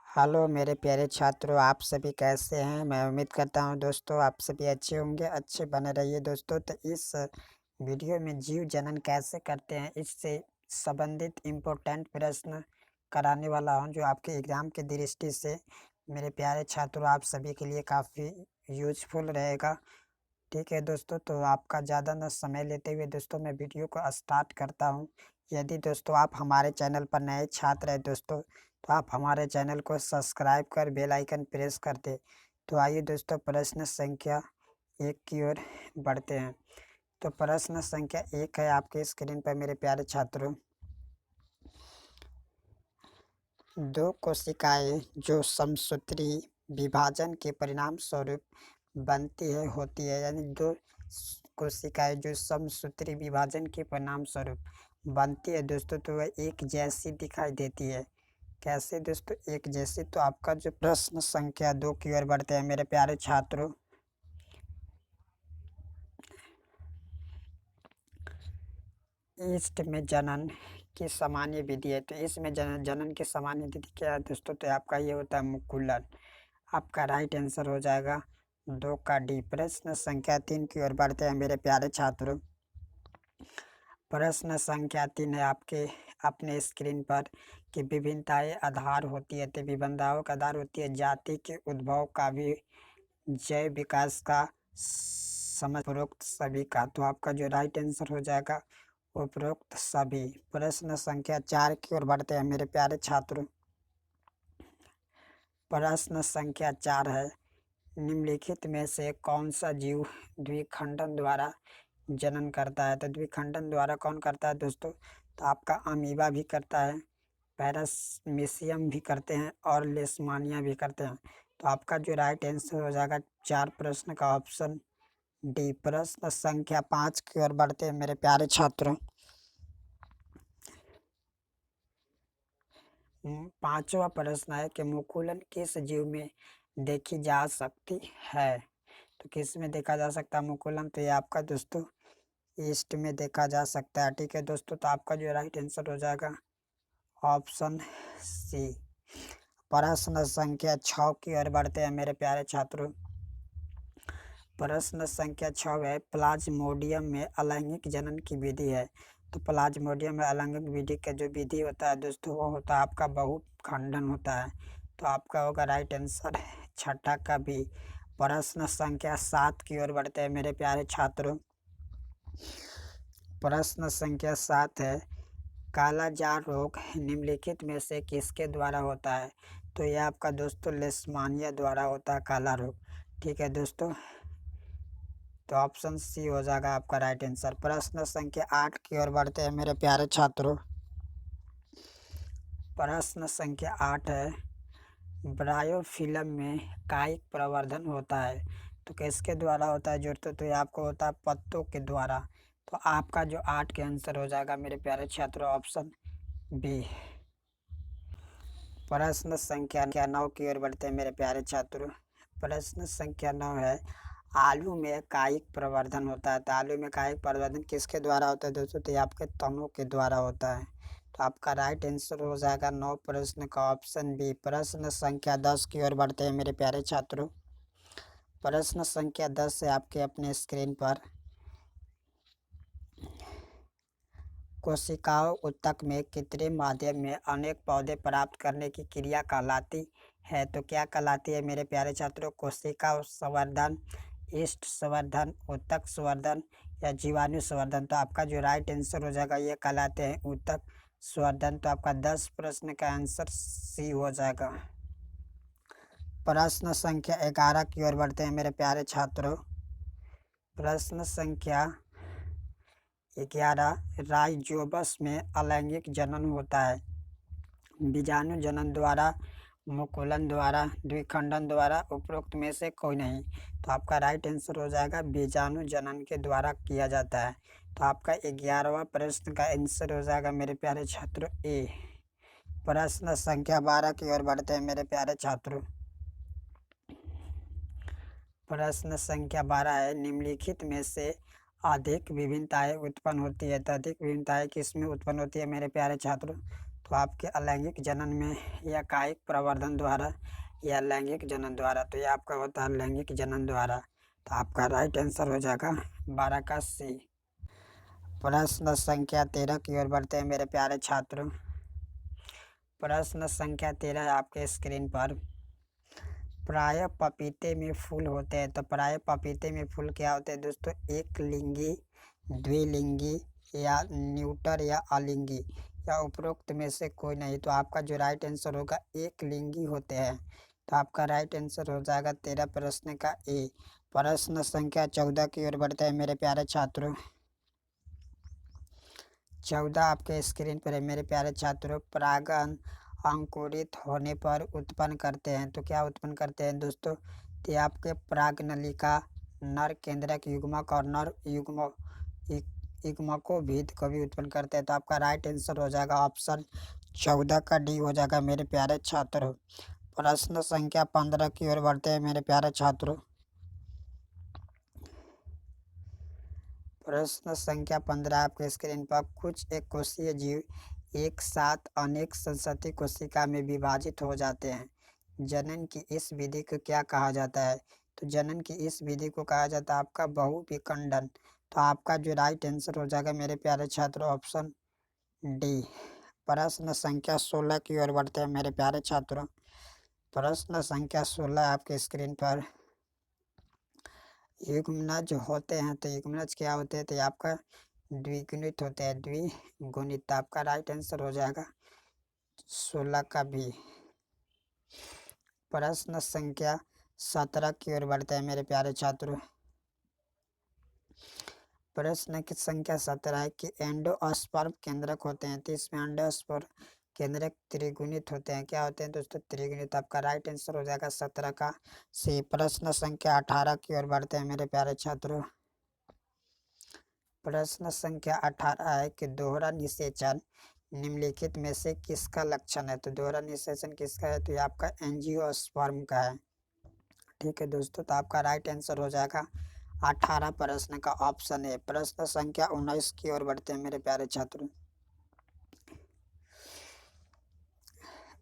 Hello मेरे प्यारे छात्रों, आप सभी कैसे हैं? मैं उम्मीद करता हूँ दोस्तों आप सभी अच्छे होंगे, अच्छे बने रहिए दोस्तों। तो इस वीडियो में जीव जनन कैसे करते हैं इससे संबंधित इम्पोर्टेंट प्रश्न कराने वाला हूँ, जो आपके एग्ज़ाम की दृष्टि से मेरे प्यारे छात्रों आप सभी के लिए काफ़ी यूज़फुल रहेगा। ठीक है दोस्तों, तो आपका ज़्यादा ना समय लेते हुए दोस्तों मैं वीडियो को स्टार्ट करता हूँ। यदि दोस्तों आप हमारे चैनल पर नए छात्र हैं दोस्तों, तो आप हमारे चैनल को सब्सक्राइब कर बेल आइकन प्रेस कर दें। तो आइए दोस्तों प्रश्न संख्या 1 की ओर बढ़ते हैं। तो प्रश्न संख्या 1 है आपके स्क्रीन पर मेरे प्यारे छात्रों। दो कोशिकाएं जो समसूत्री विभाजन के परिणाम स्वरूप बनती है होती है, यानी दो कोशिकाएं जो समसूत्री विभाजन के परिणाम स्वरूप बनती है दोस्तों, तो वह एक जैसी दिखाई देती है। कैसे दोस्तों एक जैसी? तो आपका जो प्रश्न संख्या 2 की ओर बढ़ते हैं मेरे प्यारे छात्रों। ईस्ट में जनन की सामान्य विधि है, तो इसमें जनन की सामान्य विधि क्या है दोस्तों? तो आपका ये होता है मुकुलन। आपका राइट आंसर हो जाएगा 2 का डी। प्रश्न संख्या 3 की ओर बढ़ते हैं मेरे प्यारे छात्रों। प्रश्न संख्या 3 है आपके अपने स्क्रीन पर कि विभिन्नताएं आधार होती है, तो विभिन्नताओं का आधार होती है जाति के उद्भव का भी, जय विकास का, समझ उपरोक्त सभी का। तो आपका जो राइट आंसर हो जाएगा उपरोक्त सभी। प्रश्न संख्या 4 की ओर बढ़ते हैं मेरे प्यारे छात्रों। प्रश्न संख्या 4 है, निम्नलिखित में से कौन सा जीव द्विखंडन द्वारा जनन करता है? तो द्विखंडन द्वारा कौन करता है दोस्तों? तो आपका अमीबा भी करता है, पैरामीशियम भी करते हैं और लेशमानिया भी करते हैं। तो आपका जो राइट आंसर हो जाएगा 4 प्रश्न का ऑप्शन डी। प्रश्न संख्या 5 की ओर बढ़ते हैं मेरे प्यारे छात्रों। पांचवा प्रश्न है कि मुकुलन किस जीव में देखी जा सकती है? तो किस में देखा जा सकता है मुकुलन? तो ये आपका दोस्तों ईस्ट में देखा जा सकता है। ठीक है दोस्तों, तो आपका जो राइट आंसर हो जाएगा ऑप्शन सी। प्रश्न संख्या 6 की ओर बढ़ते हैं मेरे प्यारे छात्रों। प्रश्न संख्या 6 है, प्लाज्मोडियम में अलैंगिक जनन की विधि है। तो प्लाज्मोडियम में अलैंगिक विधि का जो विधि होता है दोस्तों, वो होता है आपका बहुखंडन होता है। तो आपका होगा राइट आंसर छठा का भी। प्रश्न संख्या 7 की ओर बढ़ते हैं मेरे प्यारे छात्रों। प्रश्न संख्या 7 है, कालाजार रोग निम्नलिखित में से किसके द्वारा होता है? तो यह आपका दोस्तों लेशमानिया द्वारा होता है काला रोग। ठीक है दोस्तों, तो ऑप्शन सी हो जाएगा आपका राइट आंसर। प्रश्न संख्या 8 की ओर बढ़ते हैं मेरे प्यारे छात्रों। प्रश्न संख्या 8 है, ब्रायोफिल्म में कायिक प्रवर्धन होता है। तो किसके द्वारा होता है दोस्तों? तो ये आपको होता है पत्तों के द्वारा। तो आपका जो 8 के आंसर हो जाएगा मेरे प्यारे छात्रों ऑप्शन बी। प्रश्न संख्या 9 की ओर बढ़ते हैं मेरे प्यारे छात्रों। प्रश्न संख्या 9 है, आलू में कायिक प्रवर्धन होता है। तो आलू में कायिक प्रवर्धन किसके द्वारा होता है दोस्तों? तो ये आपके तनों के द्वारा होता है। तो आपका राइट आंसर हो जाएगा 9 प्रश्न का ऑप्शन बी। प्रश्न संख्या 10 की ओर बढ़ते हैं मेरे प्यारे छात्रों। प्रश्न संख्या 10 है आपके अपने स्क्रीन पर। कोशिकाओं ऊतक में कृत्रिम माध्यम में अनेक पौधे प्राप्त करने की क्रिया कहलाती है। तो क्या कहलाती है मेरे प्यारे छात्रों? कोशिका संवर्धन, ईस्ट संवर्धन, ऊतक संवर्धन या जीवाणु संवर्धन। तो आपका जो राइट आंसर हो जाएगा ये कहलाते हैं ऊतक संवर्धन। तो आपका 10 प्रश्न का आंसर सी हो जाएगा। प्रश्न संख्या 11 की ओर बढ़ते हैं मेरे प्यारे छात्रों। प्रश्न संख्या 11, राइजोबस में अलैंगिक जनन होता है बीजाणु जनन द्वारा, मुकुलन द्वारा, द्विखंडन द्वारा, उपरोक्त में से कोई नहीं। तो आपका राइट आंसर हो जाएगा बीजाणु जनन के द्वारा किया जाता है। तो आपका 11वां प्रश्न का आंसर हो जाएगा मेरे प्यारे छात्रों ए। प्रश्न संख्या 12 की ओर बढ़ते हैं मेरे प्यारे छात्रों। प्रश्न संख्या 12 है, निम्नलिखित में से अधिक विभिन्नताएं उत्पन्न होती है। तो अधिक विभिन्नताएं किस में उत्पन्न होती है मेरे प्यारे छात्रों? तो आपके अलैंगिक जनन में या कायिक प्रवर्धन द्वारा या लैंगिक जनन द्वारा, तो ये आपका होता है लैंगिक जनन द्वारा। तो आपका राइट आंसर हो जाएगा 12 का सी। प्रश्न संख्या 13 की ओर बढ़ते हैं मेरे प्यारे छात्रों। प्रश्न संख्या 13 आपके स्क्रीन पर। प्राय पपीते में फूल होते हैं। तो प्राय पपीते में फूल क्या होते हैं दोस्तों? एक लिंगी, द्विलिंगी या न्यूटर या अलिंगी या उपरोक्त में से कोई नहीं। तो आपका जो राइट आंसर होगा एक लिंगी होते हैं। तो आपका राइट आंसर हो जाएगा 13 प्रश्न का ए। प्रश्न संख्या 14 की ओर बढ़ते हैं मेरे प्यारे छात्रों। 14 आपके स्क्रीन पर है मेरे प्यारे छात्रों। परागन अंकुरित होने पर उत्पन्न करते हैं। तो क्या उत्पन्न करते हैं दोस्तों? तो आपके परागनलिका नर केंद्रक युग्मक और नर युग्मकों भेद को भी उत्पन्न करते हैं। तो आपका राइट आंसर हो जाएगा ऑप्शन 14 का डी हो जाएगा मेरे प्यारे छात्रों। प्रश्न संख्या 15 की ओर बढ़ते हैं मेरे प्यारे छात्रों। प्रश्न संख्या 15 आपके स्क्रीन पर। कुछ एक कोशीय जीव एक साथ अनेक संसदीय कोशिका में विभाजित हो जाते हैं। जनन की इस विधि को क्या कहा जाता है? तो जनन की इस विधि को कहा जाता है आपका बहुविखंडन। तो आपका जो राइट आंसर हो जाएगा मेरे प्यारे छात्रों ऑप्शन डी। प्रश्न संख्या 16 की ओर बढ़ते हैं मेरे प्यारे छात्रों। प्रश्न संख्या 16 आपके स्क्रीन पर। युग्मनज होते हैं। तो युग्मनज क्या होते हैं? तो आपका द्विगुणित होते हैं, द्विगुणित। आपका राइट आंसर हो जाएगा 16 का भी। प्रश्न संख्या 17 की ओर बढ़ते हैं मेरे प्यारे छात्रों। प्रश्न की संख्या 17 है कि एंडोस्पर्म केंद्रक होते हैं। तो इसमें एंडोस्पर्म केंद्रक त्रिगुणित होते हैं। क्या होते हैं दोस्तों? त्रिगुणित। आपका राइट आंसर हो जाएगा 17 का सी। प्रश्न संख्या 18 की ओर बढ़ते हैं मेरे प्यारे छात्रों। प्रश्न संख्या 18 है कि दोहरा निषेचन निम्नलिखित में से किसका लक्षण है? तो दोहरा निषेचन किसका है? तो ये आपका एंजियोस्पर्म का है। ठीक है दोस्तों, तो आपका राइट आंसर हो जाएगा 18 प्रश्न का ऑप्शन है। प्रश्न संख्या 19 की ओर बढ़ते हैं मेरे प्यारे छात्रों।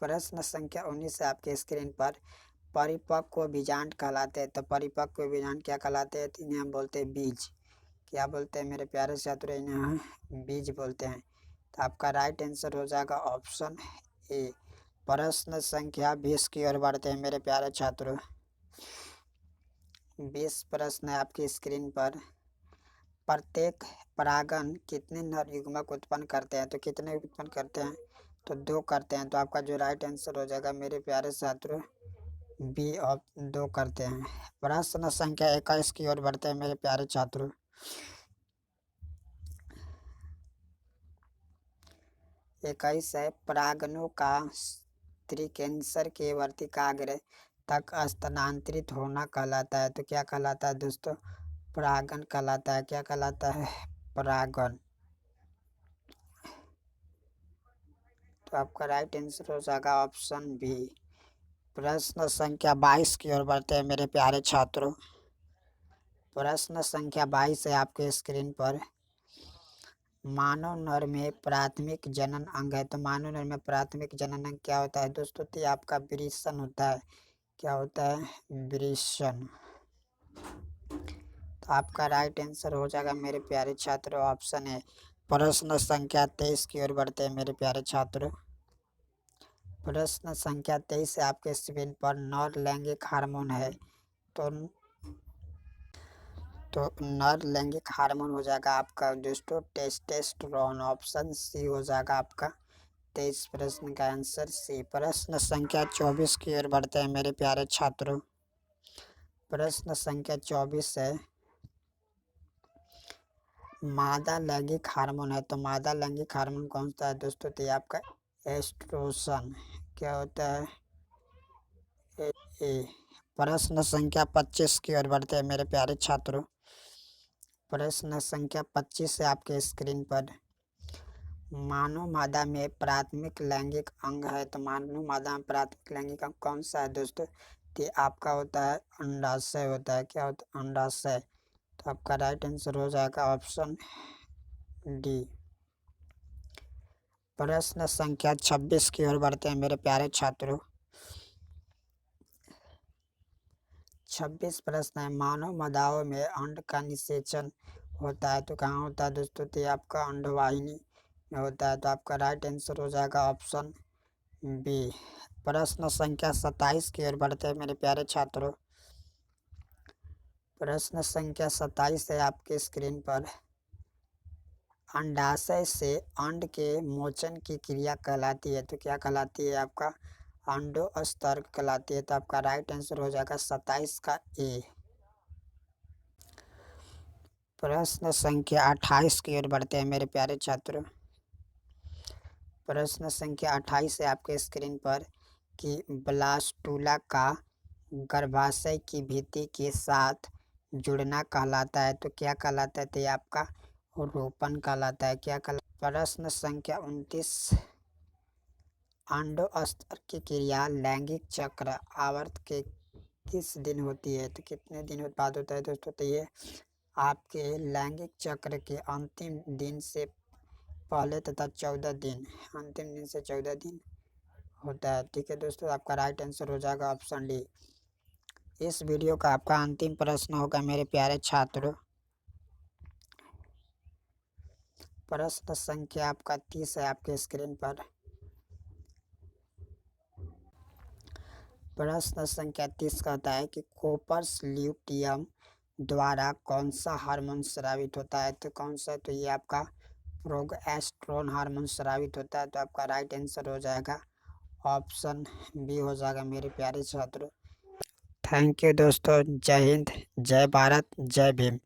प्रश्न संख्या 19 है आपके स्क्रीन पर। परिपक्व बीजांड कहलाते हैं। तो परिपक्व बीजांड क्या कहलाते हैं? तो इन्हें हम बोलते हैं बीज। क्या बोलते हैं मेरे प्यारे छात्रों? इन्हें हम बीज बोलते हैं। तो आपका राइट आंसर हो जाएगा ऑप्शन ए। प्रश्न संख्या 20 की ओर बढ़ते हैं मेरे प्यारे छात्रों। 20 प्रश्न है आपकी स्क्रीन पर। प्रत्येक परागन कितने नर युग्मक उत्पन्न करते हैं? तो कितने उत्पन्न करते हैं? तो 2 करते हैं। तो आपका जो राइट आंसर हो जाएगा मेरे प्यारे छात्रों बी ऑफ 2 करते हैं। प्रश्न संख्या 21 की ओर बढ़ते हैं मेरे प्यारे छात्रों। 21 है परागनों का स्त्री कैंसर के वर्तिकाग्र तक स्थानांतरित होना कहलाता है। तो क्या कहलाता है दोस्तों? परागन कहलाता है। क्या कहलाता है? परागन। तो आपका राइट आंसर हो जाएगा ऑप्शन बी। प्रश्न संख्या 22 की ओर बढ़ते हैं मेरे प्यारे छात्रों। प्रश्न संख्या 22 है आपके स्क्रीन पर। मानव नर में प्राथमिक जनन अंग है। तो मानव नर में प्राथमिक जनन अंग क्या होता है दोस्तों? तो ये आपका वृषण होता है। क्या होता है? वृषण। तो आपका राइट आंसर हो जाएगा मेरे प्यारे छात्रों ऑप्शन है। प्रश्न संख्या 23 की ओर बढ़ते हैं मेरे प्यारे छात्रों। प्रश्न संख्या 23 है आपके स्क्रीन पर। नर लैंगिक हार्मोन है। तो नर लैंगिक हार्मोन हो जाएगा आपका दोस्तों टेस्टोस्टेरोन। ऑप्शन सी हो जाएगा आपका 23 प्रश्न का आंसर सी। प्रश्न संख्या 24 की ओर बढ़ते हैं मेरे प्यारे छात्रों। प्रश्न संख्या 24 है। मादा लैंगिक हार्मोन है। तो मादा लैंगिक हार्मोन कौन सा है दोस्तों? तो ये आपका एस्ट्रोजन। क्या होता है? ए। प्रश्न संख्या 25 की ओर बढ़ते हैं मेरे प्यारे छात्रों। प्रश्न संख्या 25 है आपके स्क्रीन पर। मानव मादा में प्राथमिक लैंगिक अंग है। तो मानव मादा में प्राथमिक लैंगिक अंग कौन सा है दोस्तों? तो आपका होता है अंडाशय होता है। क्या होता है? अंडाशय। तो आपका राइट आंसर हो जाएगा ऑप्शन डी। प्रश्न संख्या 26 की ओर बढ़ते हैं मेरे प्यारे छात्रों। 26 प्रश्न है, मानव मदाओं में अंड का निषेचन होता है तो कहाँ होता है दोस्तों? तो ये आपका अंडवाहिनी में होता है। तो आपका राइट आंसर हो जाएगा ऑप्शन बी। प्रश्न संख्या 27 की ओर बढ़ते हैं मेरे प्यारे छात्रों। प्रश्न संख्या 27 है आपके स्क्रीन पर। अंडाशय से अंड के मोचन की क्रिया कहलाती है तो क्या कहलाती है? आपका अंडोत्सर्ग कहलाती है। तो आपका राइट आंसर हो जाएगा 27 का ए। प्रश्न संख्या 28 की ओर बढ़ते हैं मेरे प्यारे छात्रों। प्रश्न संख्या 28 है आपके स्क्रीन पर कि ब्लास्टूला का गर्भाशय की भित्ति के साथ जुड़ना कहलाता है तो क्या कहलाता है? तो ये आपका रोपण कहलाता है। क्या कहलाता है? प्रश्न संख्या 29, अंडोत्सर्ग की क्रिया लैंगिक चक्र आवर्त के किस दिन होती है? तो कितने दिन बाद होता है दोस्तों? तो ये आपके लैंगिक चक्र के अंतिम दिन से पहले तथा 14 दिन, अंतिम दिन से 14 दिन होता है। ठीक है दोस्तों, आपका राइट आंसर हो जाएगा ऑप्शन डी। इस वीडियो का आपका अंतिम प्रश्न होगा मेरे प्यारे छात्रों। प्रश्न संख्या आपका 30 है आपके स्क्रीन पर। प्रश्न संख्या 30 कहता है कि कोपर्स ल्यूटियम द्वारा कौन सा हार्मोन स्रावित होता है? तो कौन सा? तो ये आपका प्रोगेस्टेरोन हार्मोन स्रावित होता है। तो आपका राइट आंसर हो जाएगा ऑप्शन बी हो जाएगा मेरे प्यारे छात्रों। थैंक यू दोस्तों। जय हिंद, जय भारत, जय भीम।